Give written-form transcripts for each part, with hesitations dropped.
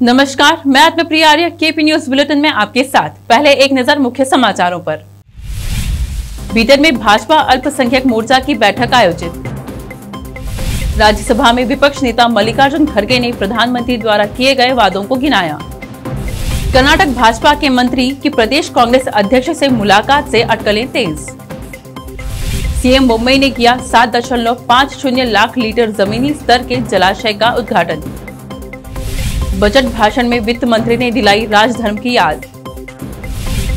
नमस्कार, मैं आत्मप्रिया आर्य KP news bulletin में आपके साथ। पहले एक नजर मुख्य समाचारों पर। बीदर में भाजपा अल्पसंख्यक मोर्चा की बैठक आयोजित। राज्यसभा में विपक्ष नेता मल्लिकार्जुन खड़गे ने प्रधानमंत्री द्वारा किए गए वादों को गिनाया। कर्नाटक भाजपा के मंत्री की प्रदेश कांग्रेस अध्यक्ष से मुलाकात से अटकलें तेज। सीएम मुंबई ने किया 7.50 लाख लीटर जमीनी स्तर के जलाशय का उद्घाटन। बजट भाषण में वित्त मंत्री ने दिलाई राजधर्म की याद।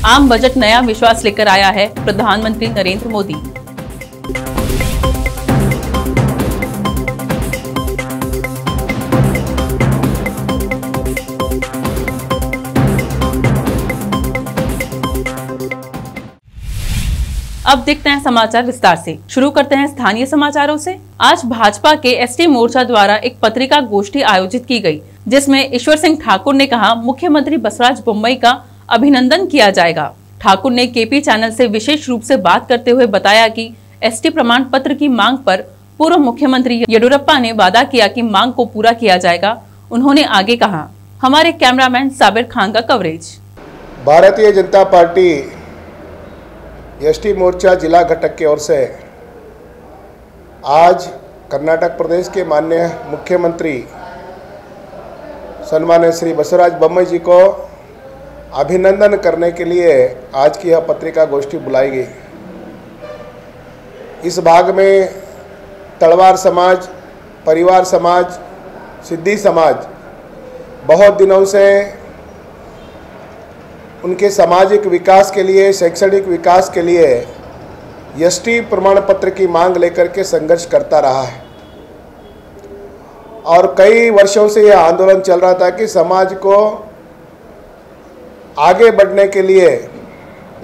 आम बजट नया विश्वास लेकर आया है प्रधानमंत्री नरेंद्र मोदी। अब देखते हैं समाचार विस्तार से। शुरू करते हैं स्थानीय समाचारों से। आज भाजपा के एसटी मोर्चा द्वारा एक पत्रिका गोष्ठी आयोजित की गई, जिसमें ईश्वर सिंह ठाकुर ने कहा मुख्यमंत्री बसवराज बोम्मई का अभिनंदन किया जाएगा। ठाकुर ने केपी चैनल से विशेष रूप से बात करते हुए बताया कि एसटी प्रमाण पत्र की मांग पर पूर्व मुख्यमंत्री येडियुरप्पा ने वादा किया कि मांग को पूरा किया जाएगा। उन्होंने आगे कहा, हमारे कैमरामैन साबिर खान का coverage. Bharatiya Janata party ST मोर्चा जिला घटक की ओर से आज कर्नाटक प्रदेश के माननीय मुख्यमंत्री सन्मान्य श्री बसवराज बोम्मई जी को अभिनंदन करने के लिए आज की यह पत्रिका गोष्ठी बुलाई गई। इस भाग में तलवार समाज, परिवार समाज, सिद्धि समाज बहुत दिनों से उनके सामाजिक विकास के लिए, शैक्षणिक विकास के लिए एसटी प्रमाण पत्र की मांग लेकर के संघर्ष करता रहा है और कई वर्षों से यह आंदोलन चल रहा था कि समाज को आगे बढ़ने के लिए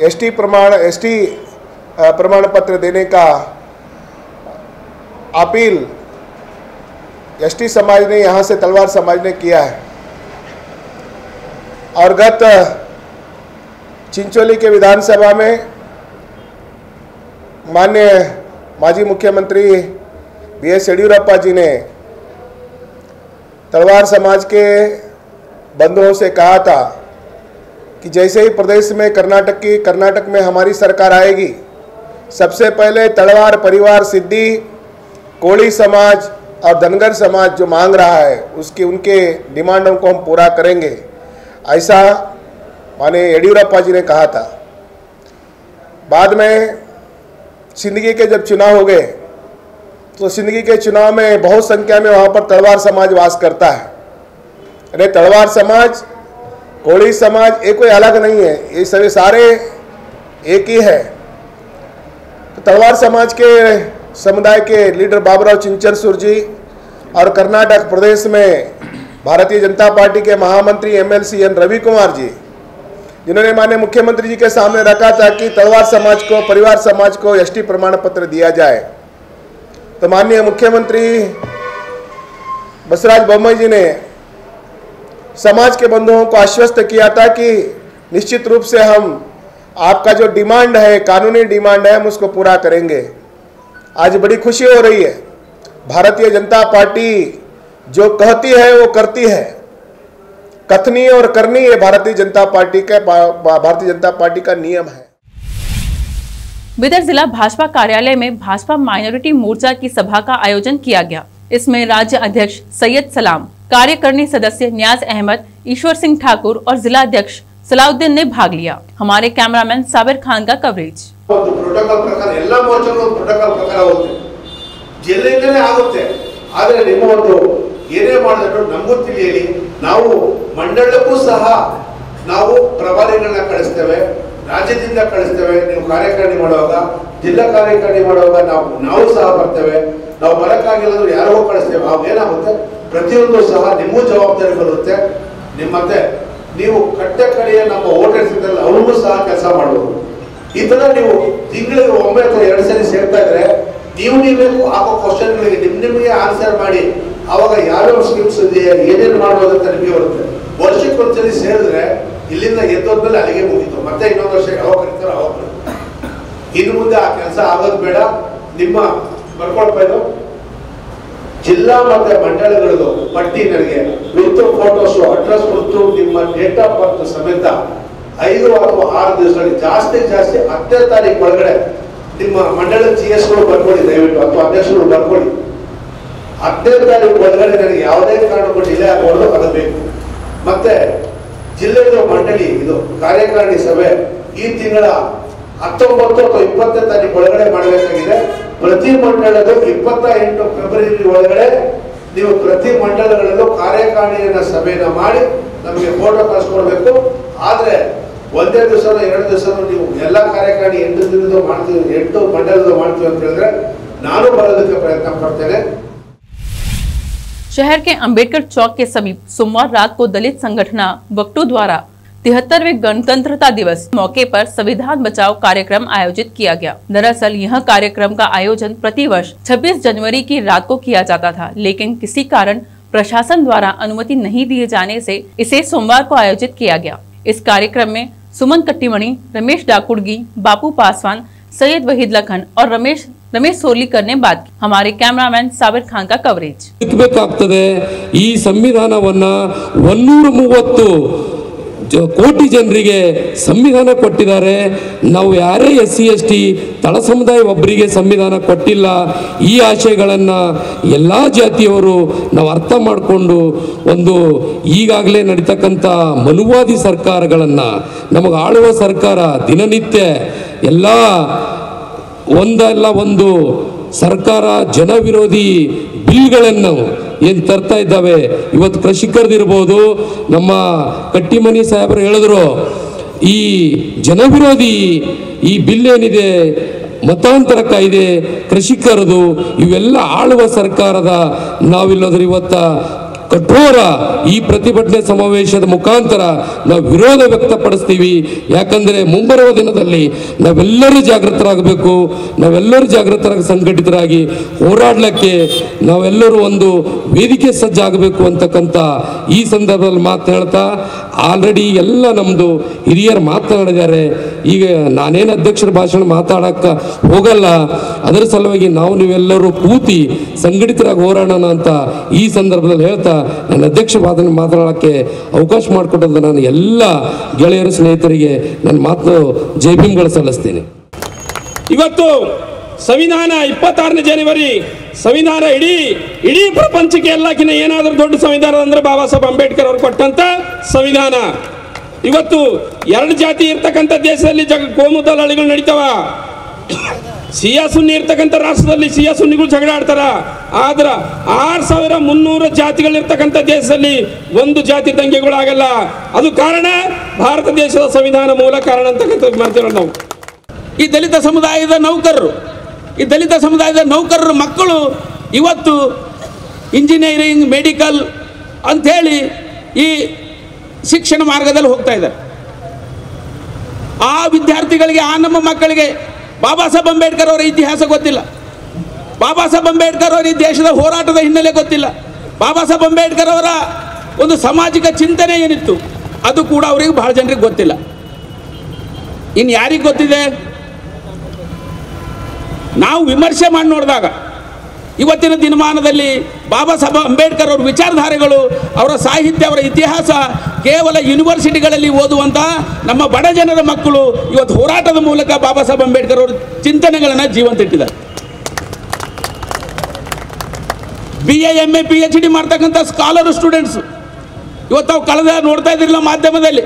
एसटी प्रमाण पत्र देने का अपील एसटी समाज ने, यहाँ से तलवार समाज ने किया है। और गत चिंचोली के विधानसभा में माननीय माजी मुख्यमंत्री बीएस येडियुरप्पा जी ने तलवार समाज के बंधुओं से कहा था कि जैसे ही प्रदेश में कर्नाटक में हमारी सरकार आएगी, सबसे पहले तलवार परिवार, सिद्धि, कोली समाज और धनगर समाज जो मांग रहा है उनके डिमांडों को हम पूरा करेंगे, ऐसा माननीय येडियुरप्पा जी ने कहा था। बाद में सिंदगी के जब चुनाव हो गए तो सिंदगी के चुनाव में बहुत संख्या में वहाँ पर तलवार समाज वास करता है। अरे तलवार समाज, कोली समाज ये कोई अलग नहीं है, ये सभी सारे एक ही है। तो तलवार समाज के समुदाय के लीडर बाबूराव चिंचरसूर जी और कर्नाटक प्रदेश में भारतीय जनता पार्टी के महामंत्री एमएलसी एन रवि कुमार जी, जिन्होंने माननीय मुख्यमंत्री जी के सामने रखा था कि तलवार समाज को, परिवार समाज को एसटी प्रमाण पत्र दिया जाए, तो माननीय मुख्यमंत्री बसवराज बोम्मई जी ने समाज के बंधुओं को आश्वस्त किया था कि निश्चित रूप से हम आपका जो डिमांड है, कानूनी डिमांड है, हम उसको पूरा करेंगे। आज बड़ी खुशी हो रही है। भारतीय जनता पार्टी जो कहती है वो करती है। कथनी और करनी ये भारतीय जनता पार्टी का नियम है। बीदर जिला भाजपा कार्यालय में भाजपा माइनॉरिटी मोर्चा की सभा का आयोजन किया गया। इसमें राज्य अध्यक्ष सैयद सलाम, कार्यकारिणी सदस्य न्याज अहमद, ईश्वर सिंह ठाकुर और जिला अध्यक्ष सलाउद्दीन ने भाग लिया। हमारे कैमरामैन साबिर खान का कवरेज। प्रोटोकॉल प्रकार ಎಲ್ಲ ಮೋರ್ಚಾಗಳು ಪ್ರೋಟೋಕಾಲ್ ಪ್ರಕಾರ ಹೋಗುತ್ತೆ, ಜಿಲ್ಲೆಯಿಂದಲೇ ಆಗುತ್ತೆ। ಆದರೆ ನಿಮ್ಮ ಒಂದು ಏನೇ ಮಾಡಿದ್ರು ನಮಗೂ ತಿಳಿಯಲಿ, ನಾವು ಮಂಡಳಕ್ಕೂ ಸಹ ನಾವು ಪ್ರಭಾರಿಗಳನ್ನ ಕಳಿಸ್ತೇವೆ, ರಾಜ್ಯದಿಂದ ಕಳಿಸ್ತೇವೆ। ನೀವು ಕಾರ್ಯಕಾರಿಣಿ ಮಾಡುವಾಗ, ಜಿಲ್ಲಾ ಕಾರ್ಯಕಾರಿಣಿ ಮಾಡುವಾಗ ನಾವು ಸಹ ಬರ್ತೇವೆ। ನಾವು ಬರಕ್ಕಾಗಿಲ್ಲ ಯಾರೋ ಕಳಿಸ್ತೇವೆ। ಅವೇನಾಗುತ್ತೆ ಪ್ರತಿಯೊಂದು ಸಹ ನಿಮ್ಮ ಜವಾಬ್ದಾರಿ ಬರುತ್ತೆ। ನಿಮ್ಮತ್ತೆ ನೀವು ಕಟ್ಟೆ ಕಡೆಯ ನಮ್ಮ ವೋಟರ್ಸ್ ಇದ್ರಲ್ಲ ಅವರೂ ಸಹ ಕೆಲಸ ಮಾಡಬಹುದು। ಈ ತರ ನೀವು ತಿಂಗಳಿಗೆ ಒಮ್ಮೆ ಅಥವಾ 2 ಸರಿ ಸೇರ್ತಾ ಇದ್ರೆ ನೀವೇ ಹಾಕೋ ಕ್ವಶನ್ಗಳಿಗೆ ನಿಮಗೆ ಆನ್ಸರ್ ಮಾಡಿ ಅವಾಗ ಯಾವ್ಯಾವ ಸ್ಕೀಮ್ಸ್ ಇದೆ, ಏನೇನು ಮಾಡ್ಬೋದು ಅಂತ ನಿಮಗೆ ಬರುತ್ತೆ। ವರ್ಷಕ್ಕೆ ಒಂದ್ಸರಿ ಸೇರಿದ್ರೆ ಇಲ್ಲಿಂದ ಎದ್ದೋದ್ಮೇಲೆ ಅಲ್ಲಿಗೆ ಮುಗಿತು, ಮತ್ತೆ ಇನ್ನೊಂದು ವರ್ಷ ಯಾವಾಗ ಕರೀತಾರೋ ಅವಾಗ ಇನ್ನು ಮುಂದೆ ಆ ಕೆಲಸ ಆಗೋದು ಬೇಡ। ನಿಮ್ಮ ಬರ್ಕೊಳ್ತಾ ಇದ್ದು ಜಿಲ್ಲಾ ಮತ್ತು ಮಂಡಳಗಳದು ಪಟ್ಟಿ ನನಗೆ ವಿತ್ ಫೋಟೋಸು ಅಡ್ರೆಸ್ ಕೊಟ್ಟು ನಿಮ್ಮ ಡೇಟ್ ಆಫ್ ಬರ್ತ್ ಸಮೇತ 5 ಅಥವಾ 6 ದಿವಸದಲ್ಲಿ ಜಾಸ್ತಿ 10ನೇ ತಾರೀಕು ಒಳಗಡೆ ನಿಮ್ಮ ಮಂಡಳದ GSಗಳು ಬರ್ಕೊಳ್ಳಿ ದಯವಿಟ್ಟು, ಅಥವಾ ಅಧ್ಯಕ್ಷರು ಬರ್ಕೊಳ್ಳಿ. 10ನೇ ತಾರೀಕು ಒಳಗಡೆ ನನಗೆ ಯಾವುದೇ ಕಾರಣಕ್ಕೂ ಡಿಲೇ ಆಗಬಾರ್ದು, ಅದು ಬೇಕು. ಮತ್ತೆ ಜಿಲ್ಲೆಯ ಮಂಡಳಿ ಇದು ಕಾರ್ಯಕಾರಿಣಿ ಸಭೆ ಈ ತಿಂಗಳ 19 ಅಥವಾ 20ನೇ ತಾರೀಕು ಒಳಗಡೆ ಮಾಡಬೇಕಾಗಿದೆ. ಪ್ರತಿ ಮಂಡಳದ 28 ಫೆಬ್ರವರಿ ಒಳಗಡೆ ನೀವು ಪ್ರತಿ ಮಂಡಳಗಳಲ್ಲೂ ಕಾರ್ಯಕಾರಿಣಿಯ ಸಭೆಯನ್ನ ಮಾಡಿ ನಮಗೆ ಫೋಟೋ ಕಳಿಸ್ಕೊಡ್ಬೇಕು. ಆದ್ರೆ ಒಂದೇ ದಿವಸನೋ 2 ದಿವಸನೋ ನೀವು ಎಲ್ಲ ಕಾರ್ಯಕಾರಿಣಿ 8 ದಿನದ ಮಾಡ್ತೀವಿ, 8 ಮಂಡಲದ ಮಾಡ್ತೀವಿ ಅಂತ ಹೇಳಿದ್ರೆ ನಾನು ಬರೋದಕ್ಕೆ ಪ್ರಯತ್ನ ಪಡ್ತೇನೆ. शहर के अंबेडकर चौक के समीप सोमवार रात को दलित संगठन वक्टू द्वारा 73वें गणतंत्रता दिवस मौके पर संविधान बचाओ कार्यक्रम आयोजित किया गया। दरअसल यह कार्यक्रम का आयोजन प्रतिवर्ष 26 जनवरी की रात को किया जाता था, लेकिन किसी कारण प्रशासन द्वारा अनुमति नहीं दिए जाने से इसे सोमवार को आयोजित किया गया। इस कार्यक्रम में सुमन कट्टीमणि, रमेश डाकुड़गी, बापू पासवान, सैयद वहीद लखन और रमेश सोलीकर ने बात की। हमारे कैमरामैन साबिर खान का कवरेज। ಈ ಸಂವಿಧಾನವನ್ನ 130 ಕೋಟಿ ಜನರಿಗೆ ಸಂವಿಧಾನ ಕೊಟ್ಟಿದ್ದಾರೆ. ನಾವು ಯಾರೇ SC ST ತಳ ಸಮುದಾಯ ಒಬ್ಬರಿಗೆ ಸಂವಿಧಾನ ಕೊಟ್ಟಿಲ್ಲ. ಈ ಆಶಯಗಳನ್ನು ಎಲ್ಲ ಜಾತಿಯವರು ನಾವು ಅರ್ಥ ಮಾಡಿಕೊಂಡು ಒಂದು ಈಗಾಗಲೇ ನಡೀತಕ್ಕಂಥ ಮನುವಾದಿ ಸರ್ಕಾರಗಳನ್ನು ನಮಗೆ ಆಳುವ ಸರ್ಕಾರ ದಿನನಿತ್ಯ ಎಲ್ಲ ಒಂದಲ್ಲ ಒಂದು ಸರ್ಕಾರ ಜನ ವಿರೋಧಿ ಬಿಲ್ಗಳನ್ನು ಏನು ತರ್ತಾ ಇದ್ದಾವೆ. ಇವತ್ತು ಕೃಷಿಕರದಿರ್ಬೋದು, ನಮ್ಮ ಕಟ್ಟಿಮನಿ ಸಾಹೇಬರು ಹೇಳಿದ್ರು, ಈ ಜನ ವಿರೋಧಿ ಈ ಬಿಲ್ ಏನಿದೆ ಮತಾಂತರ ಕಾಯ್ದೆ ಕೃಷಿಕರದು ಇವೆಲ್ಲ ಆಳುವ ಸರ್ಕಾರದ ನಾವಿಲ್ಲದ್ರೆ ಇವತ್ತ ಕಠೋರ ಈ ಪ್ರತಿಭಟನೆ ಸಮಾವೇಶದ ಮುಖಾಂತರ ನಾವು ವಿರೋಧ ವ್ಯಕ್ತಪಡಿಸ್ತೀವಿ. ಯಾಕಂದರೆ ಮುಂಬರುವ ದಿನದಲ್ಲಿ ನಾವೆಲ್ಲರೂ ಜಾಗೃತರಾಗಬೇಕು. ನಾವೆಲ್ಲರೂ ಜಾಗೃತರಾಗಿ ಸಂಘಟಿತರಾಗಿ ಹೋರಾಡಲಿಕ್ಕೆ ನಾವೆಲ್ಲರೂ ಒಂದು ವೇದಿಕೆ ಸಜ್ಜಾಗಬೇಕು ಅಂತಕ್ಕಂಥ ಈ ಸಂದರ್ಭದಲ್ಲಿ ಮಾತನಾಡ್ತಾ ಆಲ್ರೆಡಿ ಎಲ್ಲ ನಮ್ಮದು ಹಿರಿಯರು ಮಾತನಾಡಿದ್ದಾರೆ. ಈಗ ನಾನೇನು ಅಧ್ಯಕ್ಷರ ಭಾಷಣ ಮಾತಾಡೋಕ್ಕೆ ಹೋಗಲ್ಲ. ಅದರ ಸಲುವಾಗಿ ನಾವು ನೀವೆಲ್ಲರೂ ಕೂತಿ ಸಂಘಟಿತರಾಗಿ ಹೋರಾಡೋಣ ಅಂತ ಈ ಸಂದರ್ಭದಲ್ಲಿ ಹೇಳ್ತಾ ನನ್ನ ಅಧ್ಯಕ್ಷ ಮಾತನಾಡೋಕ್ಕೆ ಅವಕಾಶ ಮಾಡಿಕೊಟ್ಟದ್ದು ನಾನು ಎಲ್ಲ ಗೆಳೆಯರು ಸ್ನೇಹಿತರಿಗೆ ನನ್ನ ಮಾತು ಜೈ ಭೀಮ್ಗಳು ಸಲ್ಲಿಸ್ತೀನಿ. ಇವತ್ತು ಸಂವಿಧಾನ 26ನೇ ಜನವರಿ ಸಂವಿಧಾನ ಇಡೀ ಪ್ರಪಂಚಕ್ಕೆ ಎಲ್ಲಕ್ಕಿಂತ ಏನಾದರೂ ದೊಡ್ಡ ಸಂವಿಧಾನ ಅಂದ್ರೆ ಬಾಬಾ ಸಾಹೇಬ್ ಅಂಬೇಡ್ಕರ್ ಅವರು ಕೊಟ್ಟಂತ ಸಂವಿಧಾನ. ಇವತ್ತು 2 ಜಾತಿ ಇರ್ತಕ್ಕಂಥ ದೇಶದಲ್ಲಿ ಕೋಮು ದಲ್ಲಾಳಿಗಳು ನಡೀತಾವ. ಸಿಯಾ ಸುನ್ನಿ ಇರ್ತಕ್ಕಂಥ ರಾಷ್ಟ್ರದಲ್ಲಿ ಸಿಯಾ ಸುನ್ನಿಗಳು ಜಗಳ ಆಡ್ತಾರ. ಆದ್ರೆ 6300 ಜಾತಿಗಳಿರ್ತಕ್ಕಂಥ ದೇಶದಲ್ಲಿ ಒಂದು ಜಾತಿ ದಂಗೆಗಳಾಗಲ್ಲ. ಅದು ಕಾರಣ ಭಾರತ ದೇಶದ ಸಂವಿಧಾನ ಮೂಲ ಕಾರಣ ಅಂತಕ್ಕಂಥ ಮಾಡ್ತೀವಿ ನಾವು. ಈ ದಲಿತ ಸಮುದಾಯದ ನೌಕರರು ಮಕ್ಕಳು ಇವತ್ತು ಇಂಜಿನಿಯರಿಂಗ್, ಮೆಡಿಕಲ್ ಅಂಥೇಳಿ ಈ ಶಿಕ್ಷಣ ಮಾರ್ಗದಲ್ಲಿ ಹೋಗ್ತಾ ಇದ್ದಾರೆ. ಆ ವಿದ್ಯಾರ್ಥಿಗಳಿಗೆ, ಆ ನಮ್ಮ ಮಕ್ಕಳಿಗೆ ಬಾಬಾ ಸಾಹೇಬ್ ಅಂಬೇಡ್ಕರ್ ಅವರ ಇತಿಹಾಸ ಗೊತ್ತಿಲ್ಲ. ಬಾಬಾ ಸಾಹೇಬ್ ಅಂಬೇಡ್ಕರ್ ಅವರ ಈ ದೇಶದ ಹೋರಾಟದ ಹಿನ್ನೆಲೆ ಗೊತ್ತಿಲ್ಲ. ಬಾಬಾ ಸಾಹೇಬ್ ಅಂಬೇಡ್ಕರ್ ಅವರ ಒಂದು ಸಾಮಾಜಿಕ ಚಿಂತನೆ ಏನಿತ್ತು ಅದು ಕೂಡ ಅವರಿಗೆ ಬಹಳ ಜನರಿಗೆ ಗೊತ್ತಿಲ್ಲ. ಇನ್ನು ಯಾರಿಗೆ ಗೊತ್ತಿದೆ? ನಾವು ವಿಮರ್ಶೆ ಮಾಡಿ ನೋಡಿದಾಗ ಇವತ್ತಿನ ದಿನಮಾನದಲ್ಲಿ ಬಾಬಾ ಸಾಹೇಬ್ ಅಂಬೇಡ್ಕರ್ ಅವರ ವಿಚಾರಧಾರೆಗಳು, ಅವರ ಸಾಹಿತ್ಯ, ಅವರ ಇತಿಹಾಸ ಕೇವಲ ಯೂನಿವರ್ಸಿಟಿಗಳಲ್ಲಿ ಓದುವಂಥ ನಮ್ಮ ಬಡ ಜನರ ಮಕ್ಕಳು ಇವತ್ತು ಹೋರಾಟದ ಮೂಲಕ ಬಾಬಾ ಸಾಹೇಬ್ ಅಂಬೇಡ್ಕರ್ ಅವರ ಚಿಂತನೆಗಳನ್ನು ಜೀವಂತ ಇಟ್ಟಿದ್ದಾರೆ. BA MA PhD ಮಾಡ್ತಕ್ಕಂಥ ಸ್ಕಾಲರ್ ಸ್ಟೂಡೆಂಟ್ಸ್ ಇವತ್ತು ನಾವು ಕಳೆದ ನೋಡ್ತಾ ಇದ್ದಿರಲಿಲ್ಲ ಮಾಧ್ಯಮದಲ್ಲಿ.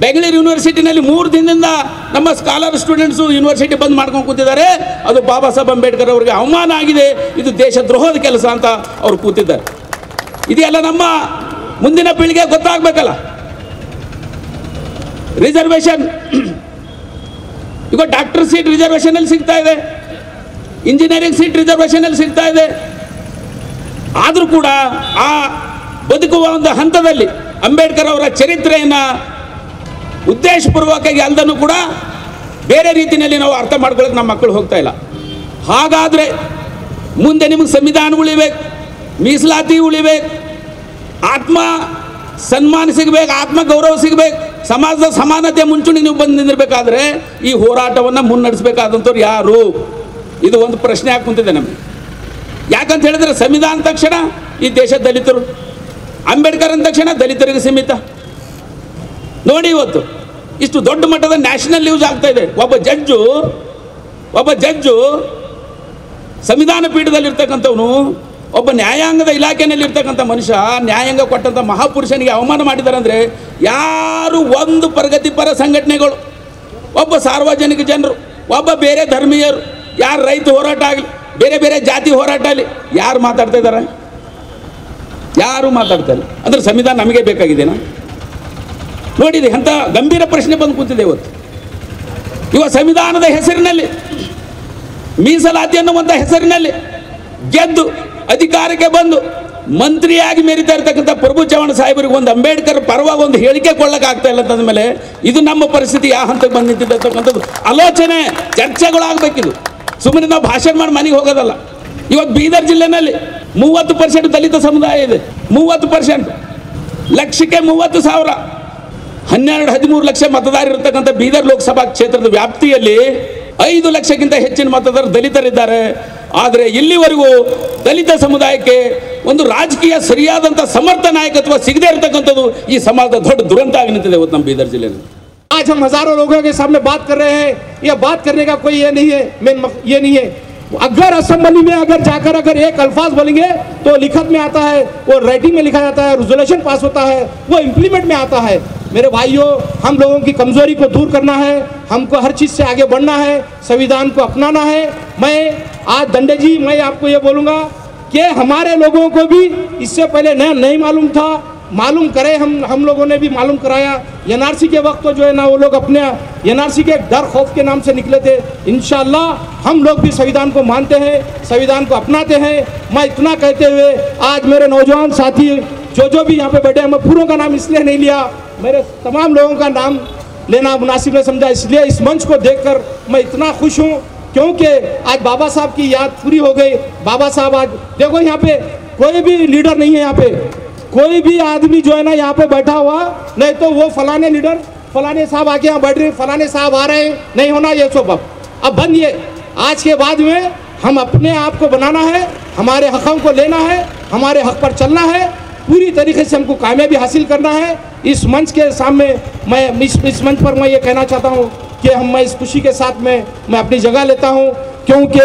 ಬೆಂಗಳೂರು ಯೂನಿವರ್ಸಿಟಿನಲ್ಲಿ 3 ದಿನದಿಂದ ನಮ್ಮ ಸ್ಕಾಲರ್ ಸ್ಟೂಡೆಂಟ್ಸು ಯೂನಿವರ್ಸಿಟಿ ಬಂದ್ ಮಾಡ್ಕೊಂಡು ಕೂತಿದ್ದಾರೆ. ಅದು ಬಾಬಾ ಸಾಹೇಬ್ ಅಂಬೇಡ್ಕರ್ ಅವರಿಗೆ ಅವಮಾನ ಆಗಿದೆ, ಇದು ದೇಶ ದ್ರೋಹದ ಕೆಲಸ ಅಂತ ಅವ್ರು ಕೂತಿದ್ದಾರೆ. ಇದೆಲ್ಲ ನಮ್ಮ ಮುಂದಿನ ಪೀಳಿಗೆ ಗೊತ್ತಾಗಬೇಕಲ್ಲ. ರಿಸರ್ವೇಷನ್ ಈಗ ಡಾಕ್ಟರ್ ಸೀಟ್ ರಿಸರ್ವೇಷನಲ್ಲಿ ಸಿಗ್ತಾ ಇದೆ, ಇಂಜಿನಿಯರಿಂಗ್ ಸೀಟ್ ರಿಸರ್ವೇಷನಲ್ಲಿ ಸಿಗ್ತಾ ಇದೆ. ಆದರೂ ಕೂಡ ಆ ಬದುಕುವ ಒಂದು ಹಂತದಲ್ಲಿ ಅಂಬೇಡ್ಕರ್ ಅವರ ಚರಿತ್ರೆಯನ್ನು ಉದ್ದೇಶಪೂರ್ವಕವಾಗಿ ಅಲ್ಲದನ್ನು ಕೂಡ ಬೇರೆ ರೀತಿಯಲ್ಲಿ ನಾವು ಅರ್ಥ ಮಾಡ್ಕೊಳ್ಳೋಕೆ ನಮ್ಮ ಮಕ್ಕಳು ಹೋಗ್ತಾ ಇಲ್ಲ. ಹಾಗಾದರೆ ಮುಂದೆ ನಿಮಗೆ ಸಂವಿಧಾನ ಉಳಿಬೇಕು, ಮೀಸಲಾತಿ ಉಳಿಬೇಕು, ಆತ್ಮ ಸನ್ಮಾನ ಸಿಗಬೇಕು, ಆತ್ಮ ಗೌರವ ಸಿಗಬೇಕು, ಸಮಾಜದ ಸಮಾನತೆ ಮುಂಚೂಣಿಗೆ ನೀವು ಬಂದು ನಿಂದಿರಬೇಕಾದ್ರೆ ಈ ಹೋರಾಟವನ್ನು ಮುನ್ನಡೆಸಬೇಕಾದಂಥವ್ರು ಯಾರು? ಇದು ಒಂದು ಪ್ರಶ್ನೆ ಆಗಿ ಕುಂತಿದೆ ನಮಗೆ. ಯಾಕಂತ ಹೇಳಿದ್ರೆ ಸಂವಿಧಾನ ತಕ್ಷಣ ಈ ದೇಶದ ದಲಿತರು, ಅಂಬೇಡ್ಕರ್ ಅಂದ ತಕ್ಷಣ ದಲಿತರಿಗೆ ಸೀಮಿತ. ನೋಡಿ ಇವತ್ತು ಇಷ್ಟು ದೊಡ್ಡ ಮಟ್ಟದ ನ್ಯಾಷನಲ್ ನ್ಯೂಸ್ ಆಗ್ತಾ ಇದೆ. ಒಬ್ಬ ಜಡ್ಜು ಸಂವಿಧಾನ ಪೀಠದಲ್ಲಿರ್ತಕ್ಕಂಥವನು, ಒಬ್ಬ ನ್ಯಾಯಾಂಗದ ಇಲಾಖೆಯಲ್ಲಿರ್ತಕ್ಕಂಥ ಮನುಷ್ಯ ನ್ಯಾಯಾಂಗ ಕೊಟ್ಟಂಥ ಮಹಾಪುರುಷನಿಗೆ ಅವಮಾನ ಮಾಡಿದ್ದಾರೆ ಅಂದರೆ ಯಾರು ಒಂದು ಪ್ರಗತಿಪರ ಸಂಘಟನೆಗಳು, ಒಬ್ಬ ಸಾರ್ವಜನಿಕ ಜನರು, ಒಬ್ಬ ಬೇರೆ ಧರ್ಮೀಯರು, ಯಾರು ರೈತ ಹೋರಾಟ ಆಗಲಿ, ಬೇರೆ ಬೇರೆ ಜಾತಿ ಹೋರಾಟ ಆಗಲಿ, ಯಾರು ಮಾತಾಡ್ತಾ ಇದ್ದಾರೆ? ಯಾರು ಮಾತಾಡ್ತಾ ಇಲ್ಲ. ಅಂದರೆ ಸಂವಿಧಾನ ನಮಗೆ ಬೇಕಾಗಿದೆನಾ? ನೋಡಿದೆ ಅಂಥ ಗಂಭೀರ ಪ್ರಶ್ನೆ ಬಂದು ಕೂತಿದೆ ಇವತ್ತು. ಸಂವಿಧಾನದ ಹೆಸರಿನಲ್ಲಿ, ಮೀಸಲಾತಿ ಅನ್ನುವಂಥ ಹೆಸರಿನಲ್ಲಿ ಗೆದ್ದು ಅಧಿಕಾರಕ್ಕೆ ಬಂದು ಮಂತ್ರಿಯಾಗಿ ಮೆರಿತಾ ಇರ್ತಕ್ಕಂಥ ಪ್ರಭು ಚವ್ಹಾಣ್ ಸಾಹೇಬರಿಗೆ ಒಂದು ಅಂಬೇಡ್ಕರ್ ಪರವಾಗಿ ಒಂದು ಹೇಳಿಕೆ ಕೊಳ್ಳಕ್ಕೆ ಆಗ್ತಾ ಇಲ್ಲ ಅಂತಂದಮೇಲೆ ಇದು ನಮ್ಮ ಪರಿಸ್ಥಿತಿ ಯಾವ ಹಂತಕ್ಕೆ ಬಂದು ನಿಂತಿರ್ತಕ್ಕಂಥದ್ದು ಆಲೋಚನೆ ಚರ್ಚೆಗಳಾಗಬೇಕಿದು. ಸುಮ್ಮನೆ ನಾವು ಭಾಷಣ ಮಾಡಿ ಮನೆಗೆ ಹೋಗೋದಲ್ಲ. ಇವತ್ತು ಬೀದರ್ ಜಿಲ್ಲೆನಲ್ಲಿ 30% ದಲಿತ ಸಮುದಾಯ ಇದೆ. 30%, ಲಕ್ಷಕ್ಕೆ 30,000, 12-13 ಲಕ್ಷ ಮತದಾರರು ಇರತಕ್ಕಂಥ ಬೀದರ್ ಲೋಕಸಭಾ ಕ್ಷೇತ್ರದ ವ್ಯಾಪ್ತಿಯಲ್ಲಿ 5 ಲಕ್ಷಕ್ಕಿಂತ ಹೆಚ್ಚಿನ ಮತದಾರರು ದಲಿತರಿದ್ದಾರೆ. ಆದರೆ ಇಲ್ಲಿವರೆಗೂ ದಲಿತ ಸಮುದಾಯಕ್ಕೆ ಒಂದು ರಾಜಕೀಯ ಸರಿಯಾದಂಥ ಸಮರ್ಥ ನಾಯಕತ್ವ ಸಿಗದೇ ಇರತಕ್ಕಂಥದ್ದು ಈ ಸಮಾಜದ ದೊಡ್ಡ ದುರಂತ ಆಗಿ ನಿಂತಿದೆ ಇವತ್ತು ನಮ್ಮ ಬೀದರ್ ಜಿಲ್ಲೆಯಲ್ಲಿ. आज हम हजारों लोगों के सामने बात कर रहे हैं, ये बात करने का कोई ये नहीं है, ये नहीं है। अगर असेंबली में अगर एक अल्फाज बोलेंगे तो लिखत में आता है, वो राइटिंग में लिखा जाता है, रेजोल्यूशन पास होता है, वो इम्प्लीमेंट में आता है। मेरे भाइयों, हम लोगों की कमजोरी को दूर करना है, हमको हर चीज़ से आगे बढ़ना है, संविधान को अपनाना है। मैं आज दंडे जी, मैं आपको ये बोलूँगा कि हमारे लोगों को भी इससे पहले नहीं मालूम था, मालूम करे, हम लोगों ने भी मालूम कराया। एनआरसी के वक्त तो जो है ना वो लोग अपने एनआरसी के डर खौफ के नाम से निकले थे। इंशाल्लाह हम लोग भी संविधान को मानते हैं, संविधान को अपनाते हैं। मैं इतना कहते हुए आज मेरे नौजवान साथी जो भी यहाँ पे बैठे हैं, मैं पूरों का नाम इसलिए नहीं लिया, मेरे तमाम लोगों का नाम लेना मुनासिब नहीं समझा, इसलिए इस मंच को देखकर मैं इतना खुश हूँ क्योंकि आज बाबा साहब की याद पूरी हो गई। बाबा साहब आज देखो यहाँ पे कोई भी लीडर नहीं है, यहाँ पे कोई भी आदमी जो है ना यहाँ पे बैठा हुआ नहीं तो वो फलाने लीडर फलाने साहब आके यहाँ बैठ रहे, फलाने साहब आ रहे हैं, नहीं होना ये सब। अब बंदिए, आज के बाद में हम अपने आप को बनाना है, हमारे हकों को लेना है, हमारे हक पर चलना है, पूरी तरीके से हमको कामयाबी हासिल करना है। इस मंच के सामने मैं इस मंच पर मैं ये कहना चाहता हूँ कि मैं इस खुशी के साथ मैं अपनी जगह लेता हूँ क्योंकि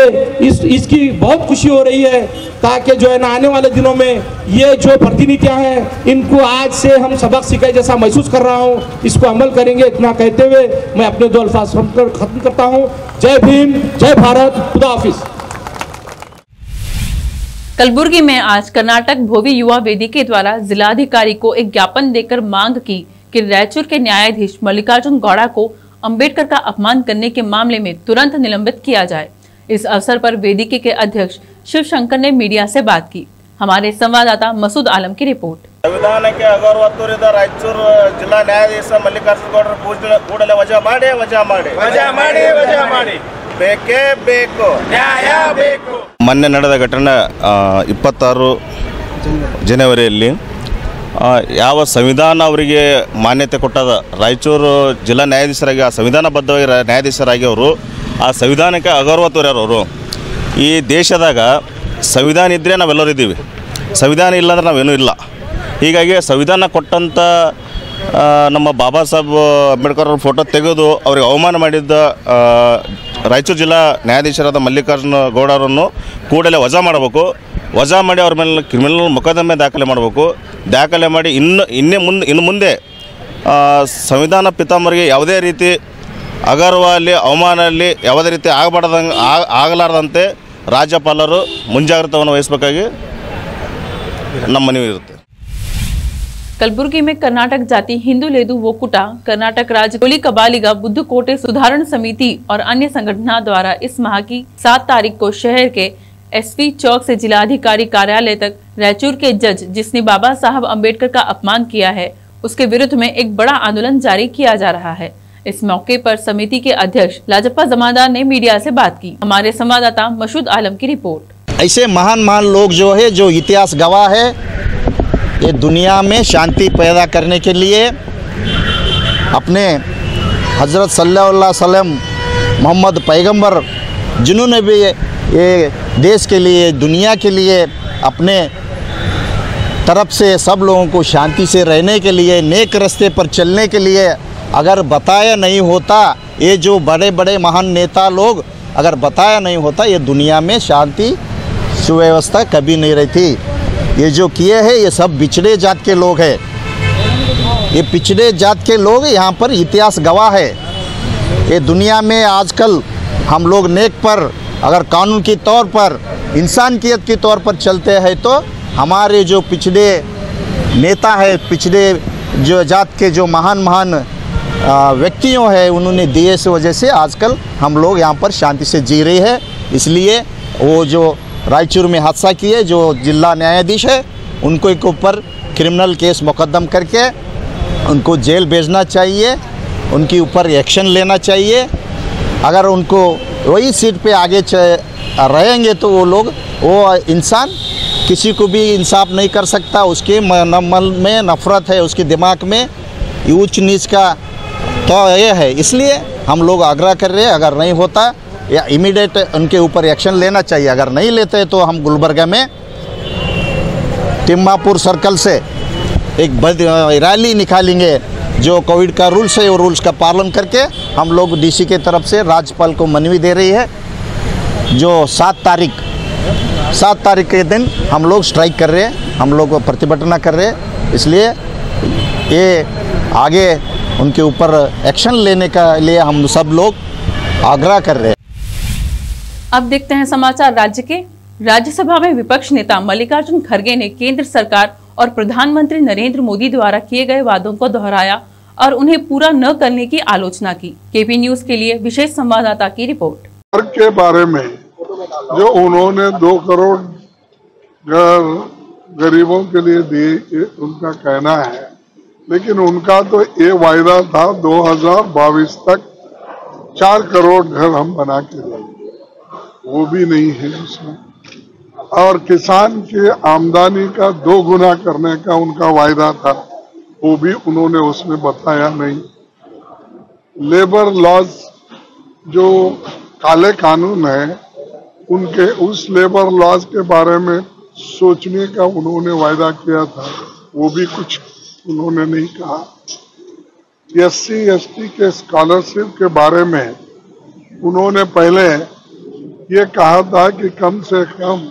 इसकी बहुत खुशी हो रही है ताकि जो है ना आने वाले दिनों में ये जो प्रतिनिधियाँ हैं इनको आज से हम सबक सिखाए जैसा महसूस कर रहा हूँ, इसको अमल करेंगे। इतना कहते हुए मैं अपने 2 अल्फाज खत्म करता हूँ। जय भीम, जय भारत, खुदा हाफिज। कलबुर्गी में आज कर्नाटक भोवी युवा वेदी के द्वारा जिलाधिकारी को एक ज्ञापन देकर मांग की कि रायचूर के न्यायाधीश मल्लिकार्जुन गौड़ा को अंबेडकर का अपमान करने के मामले में तुरंत निलंबित किया जाए। इस अवसर पर वेदिके के अध्यक्ष शिव शंकर ने मीडिया से बात की। हमारे संवाददाता मसूद आलम की रिपोर्ट। संविधान के अगौरवत्वरिದ ರಾಯಚೂರ್ ಜಿಲ್ಲಾ ನ್ಯಾಯಾಧೀಶ ಮಲ್ಲಿಕಾರ್ಜುನ ಗೌಡರ ಕೂಡಲೇ ವಜಾ ಮಾಡಿ ಬೇಕೇ ಬೇಕು, ನ್ಯಾಯ ಬೇಕು. ಮೊನ್ನೆ ನಡೆದ ಘಟನೆ 26 ಜನವರಿಯಲ್ಲಿ ಯಾವ ಸಂವಿಧಾನ ಅವರಿಗೆ ಮಾನ್ಯತೆ ಕೊಟ್ಟದ ರಾಯಚೂರು ಜಿಲ್ಲಾ ನ್ಯಾಯಾಧೀಶರಾಗಿ ಆ ಸಂವಿಧಾನಬದ್ಧವಾಗಿ ನ್ಯಾಯಾಧೀಶರಾಗಿ ಅವರು ಆ ಸಂವಿಧಾನಕ್ಕೆ ಅಗೌರವ ತೋರ್ಯಾರವರು. ಈ ದೇಶದಾಗ ಸಂವಿಧಾನ ಇದ್ದರೆ ನಾವೆಲ್ಲರೂ ಇದ್ದೀವಿ, ಸಂವಿಧಾನ ಇಲ್ಲ ಅಂದ್ರೆ ನಾವೇನೂ ಇಲ್ಲ. ಹೀಗಾಗಿ ಸಂವಿಧಾನ ಕೊಟ್ಟಂಥ ನಮ್ಮ ಬಾಬಾ ಸಾಹೇಬ್ ಅಂಬೇಡ್ಕರ್ ಅವ್ರ ಫೋಟೋ ತೆಗೆದು ಅವ್ರಿಗೆ ಅವಮಾನ ಮಾಡಿದ್ದ ರಾಯಚೂರು ಜಿಲ್ಲಾ ನ್ಯಾಯಾಧೀಶರಾದ ಮಲ್ಲಿಕಾರ್ಜುನ ಗೌಡರನ್ನು ಕೂಡಲೇ ವಜಾ ಮಾಡಬೇಕು. ವಜಾ ಮಾಡಿ ಅವ್ರ ಮೇಲೆ ಕ್ರಿಮಿನಲ್ ಮೊಕದ್ದಮೆ ದಾಖಲೆ ಮಾಡಬೇಕು. ದಾಖಲೆ ಮಾಡಿ ಇನ್ನು ಮುಂದೆ ಸಂವಿಧಾನ ಪಿತಾಮರಿಗೆ ಯಾವುದೇ ರೀತಿ ಅಗೌರವ ಅಲ್ಲಿ ಅವಮಾನ ಅಲ್ಲಿ ಯಾವುದೇ ರೀತಿ ಆಗಲಾರದಂತೆ ರಾಜ್ಯಪಾಲರು ಮುಂಜಾಗ್ರತೆಯನ್ನು ವಹಿಸಬೇಕಾಗಿ ನಮ್ಮ ಮನವಿ ಇರುತ್ತೆ. कलबुर्गी में कर्नाटक जाति हिंदू लेदू वोकुटा, कर्नाटक राज्य कोली कबालिगा बुद्धकोटे सुधारण समिति और अन्य संगठनों द्वारा इस माह की 7 तारीख को शहर के एसपी चौक से जिलाधिकारी कार्यालय तक रायचूर के जज जिसने बाबा साहब अंबेडकर का अपमान किया है उसके विरुद्ध में एक बड़ा आंदोलन जारी किया जा रहा है। इस मौके पर समिति के अध्यक्ष लाजप्पा जमादार ने मीडिया से बात की। हमारे संवाददाता मसूद आलम की रिपोर्ट। ऐसे महान लोग जो है, जो इतिहास गवाह है, ये दुनिया में शांति पैदा करने के लिए अपने हजरत सल्लल्लाहु अलैहि वसल्लम मोहम्मद पैगंबर जिन्होंने भी ये देश के लिए, दुनिया के लिए अपने तरफ से सब लोगों को शांति से रहने के लिए, नेक रास्ते पर चलने के लिए अगर बताया नहीं होता, ये जो बड़े बड़े महान नेता लोग अगर बताया नहीं होता, ये दुनिया में शांति सुव्यवस्था कभी नहीं रहती। ये जो किए हैं ये सब पिछड़े जात के लोग हैं। ये पिछड़े जात के लोग यहाँ पर इतिहास गवाह है। ये दुनिया में आजकल हम लोग नेक पर अगर कानून के तौर पर, इंसानियत के तौर पर चलते हैं तो हमारे जो पिछड़े नेता है, पिछड़े जो जात के जो महान व्यक्तियों हैं, उन्होंने दिए इस वजह से आजकल हम लोग यहाँ पर शांति से जी रहे हैं। इसलिए वो जो रायचूर में हादसा किए जो जिला न्यायाधीश है, उनको एक ऊपर क्रिमिनल केस मुकदम करके उनको जेल भेजना चाहिए, उनके ऊपर एक्शन लेना चाहिए। अगर उनको वही सीट पे आगे रहेंगे तो वो इंसान किसी को भी इंसाफ नहीं कर सकता। उसके मन में नफरत है, उसके दिमाग में ऊंच नीच का तो ये है। इसलिए हम लोग आग्रह कर रहे हैं, अगर नहीं होता या इमीडिएट उनके ऊपर एक्शन लेना चाहिए। अगर नहीं लेते तो हम गुलबर्गा में तिम्मापुर सर्कल से एक रैली निकालेंगे। जो कोविड का रूल्स है वो रूल्स का पालन करके हम लोग डीसी के तरफ से राज्यपाल को मनवी दे रही है, जो 7 तारीख के दिन हम लोग स्ट्राइक कर रहे हैं, हम लोग प्रतिभटना कर रहे हैं। इसलिए ये आगे उनके ऊपर एक्शन लेने का लिए हम सब लोग आग्रह कर रहे हैं। अब देखते हैं समाचार राज्य के। राज्यसभा में विपक्ष नेता मल्लिकार्जुन खड़गे ने केंद्र सरकार और प्रधानमंत्री नरेंद्र मोदी द्वारा किए गए वादों को दोहराया और उन्हें पूरा न करने की आलोचना की। केपी न्यूज के लिए विशेष संवाददाता की रिपोर्ट। घर के बारे में जो उन्होंने 2 करोड़ घर गरीबों के लिए दिए, उनका कहना है, लेकिन उनका तो ये वायदा था 2022 तक 4 करोड़ घर हम बना के देंगे, वो भी नहीं है उसमें। और किसान के आमदनी का 2 गुना करने का उनका वायदा था, वो भी उन्होंने उसमें बताया नहीं। लेबर लॉज जो काले कानून है, उनके उस लेबर लॉज के बारे में सोचने का उन्होंने वायदा किया था, वो भी कुछ उन्होंने नहीं कहा। SC ST के स्कॉलरशिप के बारे में उन्होंने पहले ये कहा था कि कम से कम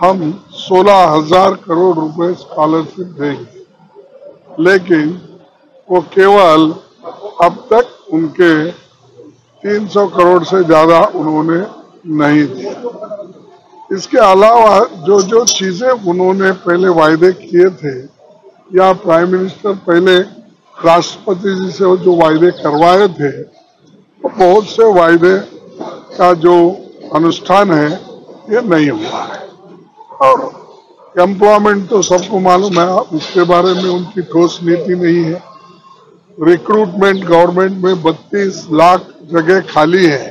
हम 16,000 करोड़ रुपए स्कॉलरशिप देंगे, लेकिन वो केवल अब तक उनके 300 करोड़ से ज्यादा उन्होंने नहीं दिए। इसके अलावा जो चीजें उन्होंने पहले वायदे किए थे, या प्राइम मिनिस्टर पहले राष्ट्रपति जी से जो वायदे करवाए थे, तो बहुत से वायदे का जो अनुष्ठान है ये नहीं हुआ है। और एम्प्लॉयमेंट तो सबको मालूम है, उसके बारे में उनकी ठोस नीति नहीं है। रिक्रूटमेंट गवर्नमेंट में 32 लाख जगह खाली है,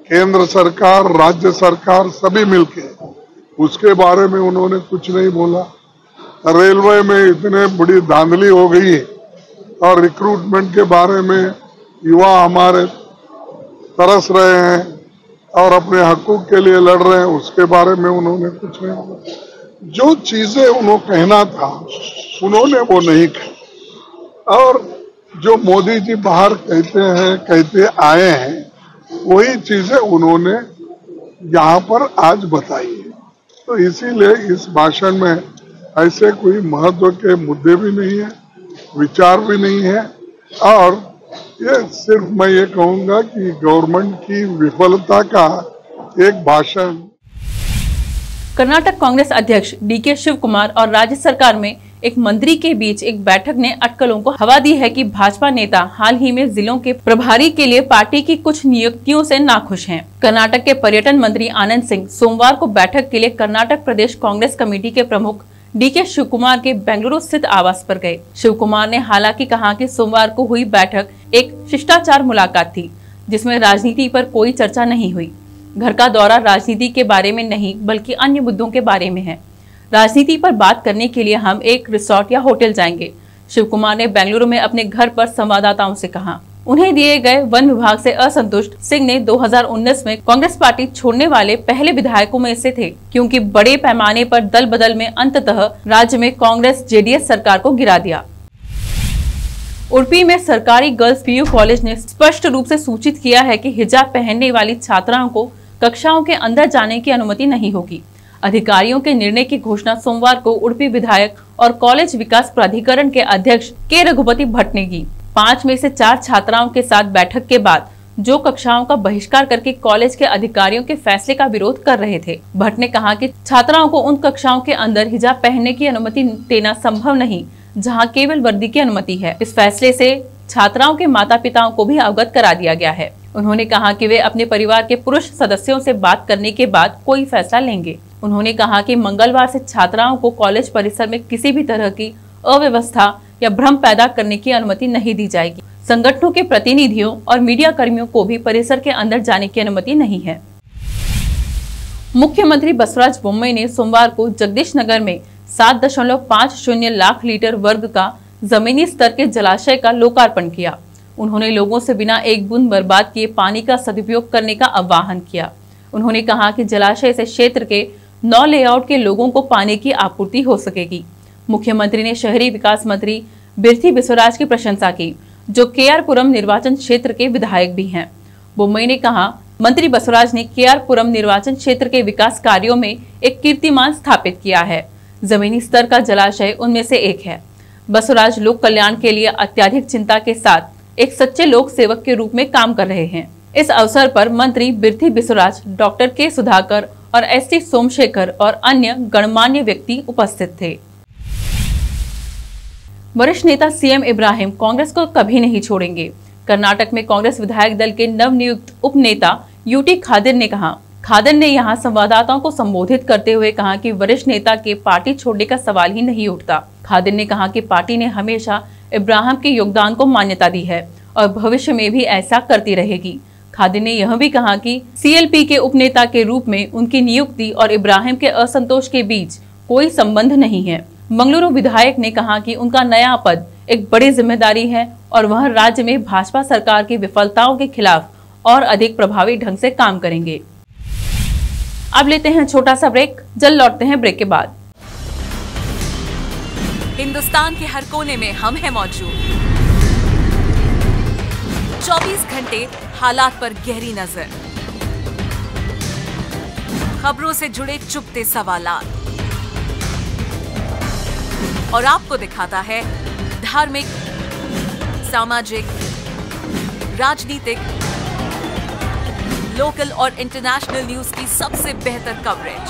केंद्र सरकार राज्य सरकार सभी मिलके, उसके बारे में उन्होंने कुछ नहीं बोला। रेलवे में इतने बड़ी धांधली हो गई और रिक्रूटमेंट के बारे में युवा हमारे तरस रहे हैं और अपने हकूक के लिए लड़ रहे हैं, उसके बारे में उन्होंने कुछ नहीं बोला। जो चीजें उन्होंने कहना था उन्होंने वो नहीं कही, और जो मोदी जी बाहर कहते आए हैं, वही चीजें उन्होंने यहाँ पर आज बताई है। तो इसीलिए इस भाषण में ऐसे कोई महत्व के मुद्दे भी नहीं है, विचार भी नहीं है, और ये सिर्फ मैं ये कहूँगा कि गवर्नमेंट की विफलता का एक भाषण। कर्नाटक कांग्रेस अध्यक्ष डीके शिव कुमार और राज्य सरकार में एक मंत्री के बीच एक बैठक ने अटकलों को हवा दी है कि भाजपा नेता हाल ही में जिलों के प्रभारी के लिए पार्टी की कुछ नियुक्तियों से नाखुश हैं। कर्नाटक के पर्यटन मंत्री आनंद सिंह सोमवार को बैठक के लिए कर्नाटक प्रदेश कांग्रेस कमेटी के प्रमुख डीके शिव कुमार के बेंगलुरु स्थित आवास पर गए। शिव कुमार ने हालांकि कहा कि सोमवार को हुई बैठक एक शिष्टाचार मुलाकात थी, जिसमें राजनीति पर कोई चर्चा नहीं हुई। घर का दौरा राजनीति के बारे में नहीं बल्कि अन्य मुद्दों के बारे में है। राजनीति पर बात करने के लिए हम एक रिसोर्ट या होटल जाएंगे, शिव कुमार ने बेंगलुरु में अपने घर पर संवाददाताओं से कहा। उन्हें दिए गए वन विभाग से असंतुष्ट सिंह ने 2019 में कांग्रेस पार्टी छोड़ने वाले पहले विधायकों में से थे, क्योंकि बड़े पैमाने पर दल बदल में अंततः राज्य में कांग्रेस जेडीएस सरकार को गिरा दिया। उडुपी में सरकारी गर्ल्स पीयू कॉलेज ने स्पष्ट रूप से सूचित किया है कि हिजाब पहनने वाली छात्राओं को कक्षाओं के अंदर जाने की अनुमति नहीं होगी। अधिकारियों के निर्णय की घोषणा सोमवार को उडुपी विधायक और कॉलेज विकास प्राधिकरण के अध्यक्ष के रघुपति भट्ट ने की। 5 में से 4 छात्राओं के साथ बैठक के बाद जो कक्षाओं का बहिष्कार करके कॉलेज के अधिकारियों के फैसले का विरोध कर रहे थे। भट्ट ने कहा कि छात्राओं को उन कक्षाओं के अंदर हिजाब पहनने की अनुमति देना संभव नहीं जहां केवल वर्दी की अनुमति है। इस फैसले से छात्राओं के माता पिताओं को भी अवगत करा दिया गया है। उन्होंने कहा कि वे अपने परिवार के पुरुष सदस्यों से बात करने के बाद कोई फैसला लेंगे। उन्होंने कहा कि मंगलवार से छात्राओं को कॉलेज परिसर में किसी भी तरह की अव्यवस्था या भ्रम पैदा करने की अनुमति नहीं दी जाएगी। संगठनों के प्रतिनिधियों और मीडिया कर्मियों को भी परिसर के अंदर जाने की अनुमति नहीं है। मुख्यमंत्री बसवराज बोम्मई ने सोमवार को जगदीश नगर में 7.50 लाख लीटर वर्ग का जमीनी स्तर के जलाशय का लोकार्पण किया। उन्होंने लोगों से बिना एक बूंद बर्बाद किए पानी का सदुपयोग करने का आह्वान किया। उन्होंने कहा कि जलाशय से क्षेत्र के 9 लेआउट के लोगों को पानी की आपूर्ति हो सकेगी। मुख्यमंत्री ने शहरी विकास मंत्री बिरथी बिस्वराज की प्रशंसा की, जो केआर पुरम निर्वाचन क्षेत्र के विधायक भी हैं। बोम्मई ने कहा, मंत्री बसवराज ने केआर पुरम निर्वाचन क्षेत्र के विकास कार्यों में एक कीर्तिमान स्थापित किया है। जमीनी स्तर का जलाशय उनमें से एक है। बसवराज लोक कल्याण के लिए अत्यधिक चिंता के साथ एक सच्चे लोक सेवक के रूप में काम कर रहे हैं। इस अवसर पर मंत्री बिरथी बिस्वराज, डॉक्टर के सुधाकर और एसटी सोमशेखर और अन्य गणमान्य व्यक्ति उपस्थित थे। वरिष्ठ नेता सीएम इब्राहिम कांग्रेस को कभी नहीं छोड़ेंगे। कर्नाटक में कांग्रेस विधायक दल के नवनियुक्त उप नेता यूटी खादिर ने कहा। खादिर ने यहां संवाददाताओं को संबोधित करते हुए कहा कि वरिष्ठ नेता के पार्टी छोड़ने का सवाल ही नहीं उठता। खादिर ने कहा कि पार्टी ने हमेशा इब्राहिम के योगदान को मान्यता दी है और भविष्य में भी ऐसा करती रहेगी। खादिर ने यह भी कहा कि सीएलपी के उपनेता के रूप में उनकी नियुक्ति और इब्राहिम के असंतोष के बीच कोई संबंध नहीं है। मंगलुरु विधायक ने कहा कि उनका नया पद एक बड़ी जिम्मेदारी है और वह राज्य में भाजपा सरकार की विफलताओं के खिलाफ और अधिक प्रभावी ढंग से काम करेंगे। अब लेते हैं छोटा सा ब्रेक, जल्द लौटते हैं ब्रेक के बाद। हिंदुस्तान के हर कोने में हम हैं मौजूद। 24 घंटे हालात पर गहरी नजर, खबरों से जुड़े चुपते सवालात और आपको दिखाता है धार्मिक, सामाजिक, राजनीतिक, लोकल और इंटरनेशनल न्यूज की सबसे बेहतर कवरेज,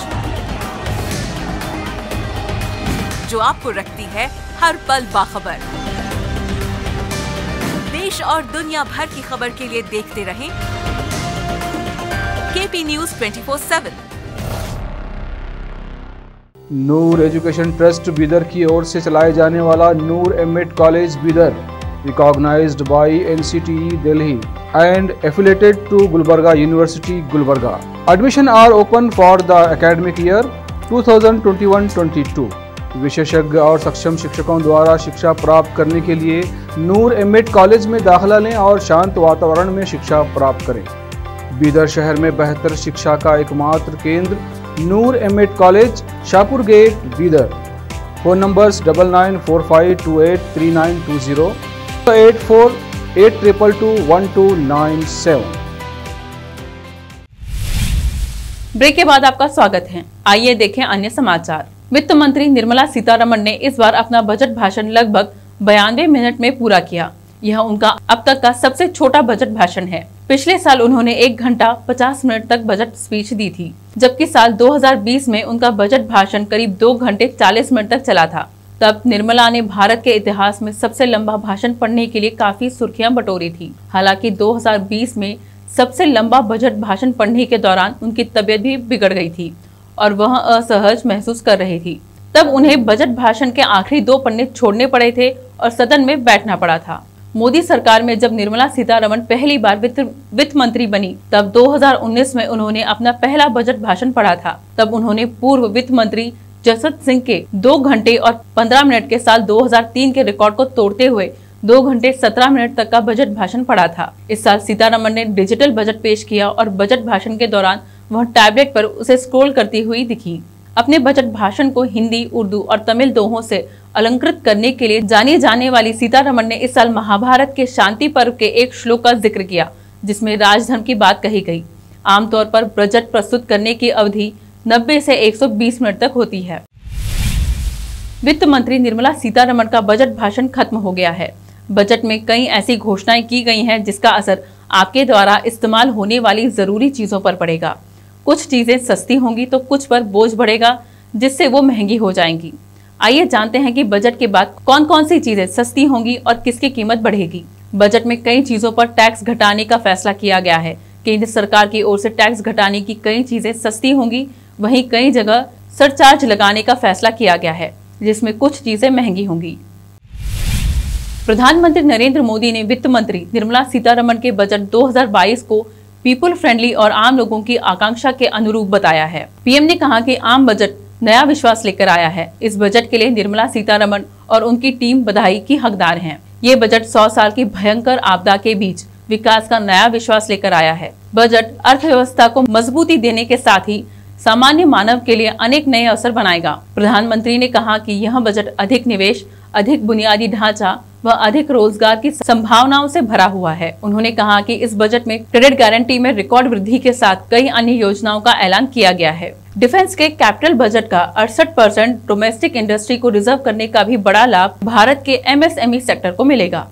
जो आपको रखती है हर पल बाखबर। देश और दुनिया भर की खबर के लिए देखते रहें KP News 24/7। Noor Education Trust Bidar की ओर से चलाए जाने वाला Noor MEd College Bidar, recognized by NCTE Delhi and affiliated to Gulbarga University, Gulbarga. Admission are open for the academic year 2021-22. विशेषज्ञ और सक्षम शिक्षकों द्वारा शिक्षा प्राप्त करने के लिए नूर एमएड कॉलेज में दाखिला लें और शांत वातावरण में शिक्षा प्राप्त करें। बीदर शहर में बेहतर शिक्षा का एकमात्र केंद्र Noor MEd College, Shahpur Gate, Bidar. Phone numbers 9945283920, 8482221297। Break के बाद आपका स्वागत है। आइए देखें अन्य समाचार। वित्त मंत्री निर्मला सीतारमण ने इस बार अपना बजट भाषण लगभग 92 मिनट में पूरा किया। यह उनका अब तक का सबसे छोटा बजट भाषण है। पिछले साल उन्होंने 1 घंटा 50 मिनट तक बजट स्पीच दी थी, जबकि साल 2020 में उनका बजट भाषण करीब 2 घंटे 40 मिनट तक चला था। तब निर्मला ने भारत के इतिहास में सबसे लंबा भाषण पढ़ने के लिए काफी सुर्खियां बटोरी थी। हालांकि 2020 में सबसे लंबा बजट भाषण पढ़ने के दौरान उनकी तबीयत भी बिगड़ गई थी और वह असहज महसूस कर रही थी। तब उन्हें बजट भाषण के आखिरी 2 पन्ने छोड़ने पड़े थे और सदन में बैठना पड़ा था। मोदी सरकार में जब निर्मला सीतारमण पहली बार वित्त मंत्री बनी, तब 2019 में उन्होंने अपना पहला बजट भाषण पढ़ा था। तब उन्होंने पूर्व वित्त मंत्री जसवंत सिंह के 2 घंटे और 15 मिनट के साल 2003 के रिकॉर्ड को तोड़ते हुए 2 घंटे 17 मिनट तक का बजट भाषण पढ़ा था। इस साल सीतारमण ने डिजिटल बजट पेश किया और बजट भाषण के दौरान वह टैबलेट पर उसे स्क्रॉल करती हुई दिखी। अपने बजट भाषण को हिंदी, उर्दू और तमिल दोहों से अलंकृत करने के लिए जानी जाने वाली सीतारमण ने इस साल महाभारत के शांति पर्व के एक श्लोक का जिक्र किया, जिसमें राजधर्म की बात कही गई। आमतौर पर बजट प्रस्तुत करने की अवधि 90 से 120 मिनट तक होती है। वित्त मंत्री निर्मला सीतारमण का बजट भाषण खत्म हो गया है। बजट में कई ऐसी घोषणाएं की गई हैं जिसका असर आपके द्वारा इस्तेमाल होने वाली जरूरी चीजों पर पड़ेगा। कुछ चीजें सस्ती होंगी तो कुछ पर बोझ बढ़ेगा, जिससे वो महंगी हो जाएंगी। आइए जानते हैं कि बजट के बाद कौन कौन सी चीजें सस्ती होंगी और किसकी कीमत बढ़ेगी। बजट में कई चीजों पर टैक्स घटाने का फैसला किया गया है। केंद्र सरकार की ओर से टैक्स घटाने की कई चीजें सस्ती होंगी, वहीं कई जगह सरचार्ज लगाने का फैसला किया गया है, जिसमें कुछ चीजें महंगी होंगी। प्रधानमंत्री नरेंद्र मोदी ने वित्त मंत्री निर्मला सीतारमण के बजट 2022 को पीपल फ्रेंडली और आम लोगों की आकांक्षा के अनुरूप बताया है। पीएम ने कहा कि आम बजट नया विश्वास लेकर आया है। इस बजट के लिए निर्मला सीतारमण और उनकी टीम बधाई की हकदार हैं। ये बजट 100 साल की भयंकर आपदा के बीच विकास का नया विश्वास लेकर आया है। बजट अर्थव्यवस्था को मजबूती देने के साथ ही सामान्य मानव के लिए अनेक नए अवसर बनाएगा। प्रधानमंत्री ने कहा कि यह बजट अधिक निवेश, अधिक बुनियादी ढांचा व अधिक रोजगार की संभावनाओं से भरा हुआ है। उन्होंने कहा कि इस बजट में क्रेडिट गारंटी में रिकॉर्ड वृद्धि के साथ कई अन्य योजनाओं का ऐलान किया गया है। डिफेंस के कैपिटल बजट का 68% डोमेस्टिक इंडस्ट्री को रिजर्व करने का भी बड़ा लाभ भारत के MSME सेक्टर को मिलेगा।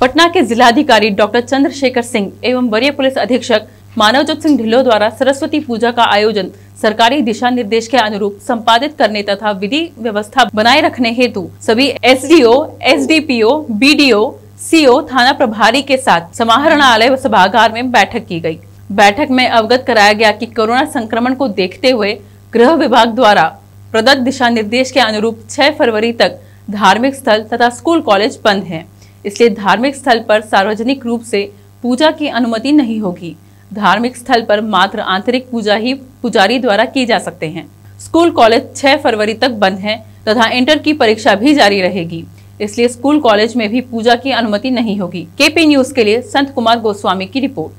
पटना के जिलाधिकारी डॉक्टर चंद्रशेखर सिंह एवं वरीय पुलिस अधीक्षक मानवजोत सिंह ढिल्लों द्वारा सरस्वती पूजा का आयोजन सरकारी दिशा निर्देश के अनुरूप संपादित करने तथा विधि व्यवस्था बनाए रखने हेतु सभी SDO, SDPO, BDO, CO, थाना प्रभारी के साथ समाहरणालय सभागार में बैठक की गई। बैठक में अवगत कराया गया कि कोरोना संक्रमण को देखते हुए गृह विभाग द्वारा प्रदत्त दिशा निर्देश के अनुरूप 6 फरवरी तक धार्मिक स्थल तथा स्कूल कॉलेज बंद हैं। इसलिए धार्मिक स्थल पर सार्वजनिक रूप से पूजा की अनुमति नहीं होगी। धार्मिक स्थल पर मात्र आंतरिक पूजा ही पुजारी द्वारा की जा सकते हैं। स्कूल कॉलेज 6 फरवरी तक बंद हैं तथा इंटर की परीक्षा भी जारी रहेगी, इसलिए स्कूल कॉलेज में भी पूजा की अनुमति नहीं होगी। KP न्यूज के लिए संत कुमार गोस्वामी की रिपोर्ट।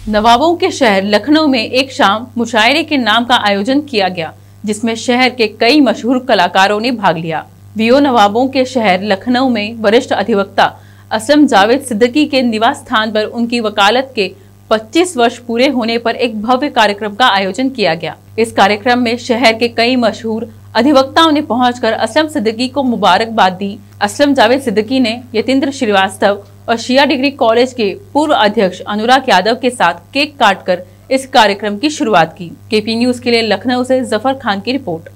नवाबों के शहर लखनऊ में एक शाम मुशायरे के नाम का आयोजन किया गया, जिसमें शहर के कई मशहूर कलाकारों ने भाग लिया। VO नवाबों के शहर लखनऊ में वरिष्ठ अधिवक्ता असलम जावेद सिद्दीकी के निवास स्थान पर उनकी वकालत के 25 वर्ष पूरे होने पर एक भव्य कार्यक्रम का आयोजन किया गया। इस कार्यक्रम में शहर के कई मशहूर अधिवक्ताओं ने पहुंचकर असलम सिद्दीकी को मुबारकबाद दी। असलम जावेद सिद्दीकी ने यतीन्द्र श्रीवास्तव और शिया डिग्री कॉलेज के पूर्व अध्यक्ष अनुराग यादव के साथ केक काटकर इस कार्यक्रम की शुरुआत की। KP न्यूज के लिए लखनऊ से जफर खान की रिपोर्ट।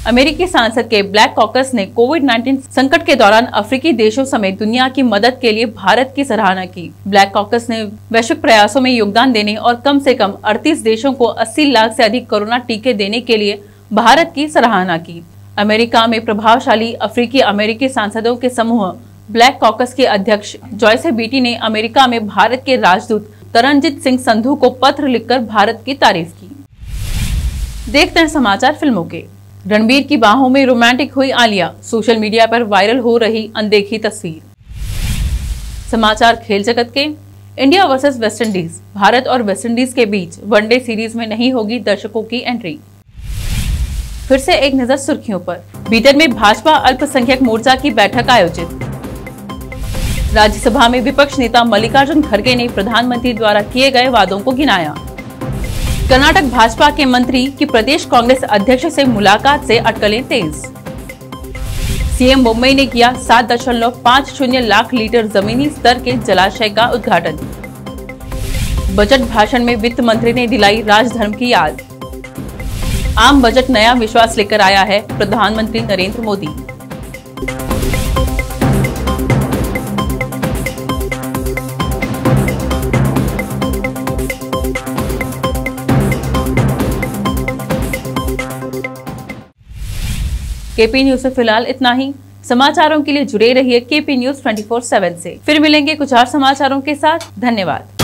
अमेरिकी सांसद के ब्लैक कॉकस ने कोविड-19 संकट के दौरान अफ्रीकी देशों समेत दुनिया की मदद के लिए भारत की सराहना की। ब्लैक कॉकस ने वैश्विक प्रयासों में योगदान देने और कम से कम 38 देशों को 80 लाख से अधिक कोरोना टीके देने के लिए भारत की सराहना की। अमेरिका में प्रभावशाली अफ्रीकी अमेरिकी सांसदों के समूह ब्लैक कॉकस के अध्यक्ष जॉयसे बीटी ने अमेरिका में भारत के राजदूत तरनजीत सिंह संधू को पत्र लिखकर भारत की तारीफ की। देखते हैं समाचार फिल्मों के। रणबीर की बाहों में रोमांटिक हुई आलिया, सोशल मीडिया पर वायरल हो रही अनदेखी तस्वीर। समाचार खेल जगत के। India versus West Indies. भारत और वेस्टइंडीज के बीच वनडे सीरीज में नहीं होगी दर्शकों की एंट्री। फिर से एक नजर सुर्खियों पर। बीदर में भाजपा अल्पसंख्यक मोर्चा की बैठक आयोजित। राज्यसभा में विपक्ष नेता मल्लिकार्जुन खड़गे ने प्रधानमंत्री द्वारा किए गए वादों को गिनाया। कर्नाटक भाजपा के मंत्री की प्रदेश कांग्रेस अध्यक्ष से मुलाकात से अटकलें तेज। सीएम मुंबई ने किया 7.50 लाख लीटर जमीनी स्तर के जलाशय का उद्घाटन। बजट भाषण में वित्त मंत्री ने दिलाई राजधर्म की याद। आम बजट नया विश्वास लेकर आया है प्रधानमंत्री नरेंद्र मोदी। KP न्यूज से फिलहाल इतना ही। समाचारों के लिए जुड़े रहिए KP न्यूज 24/7 से। फिर मिलेंगे कुछ और समाचारों के साथ। धन्यवाद।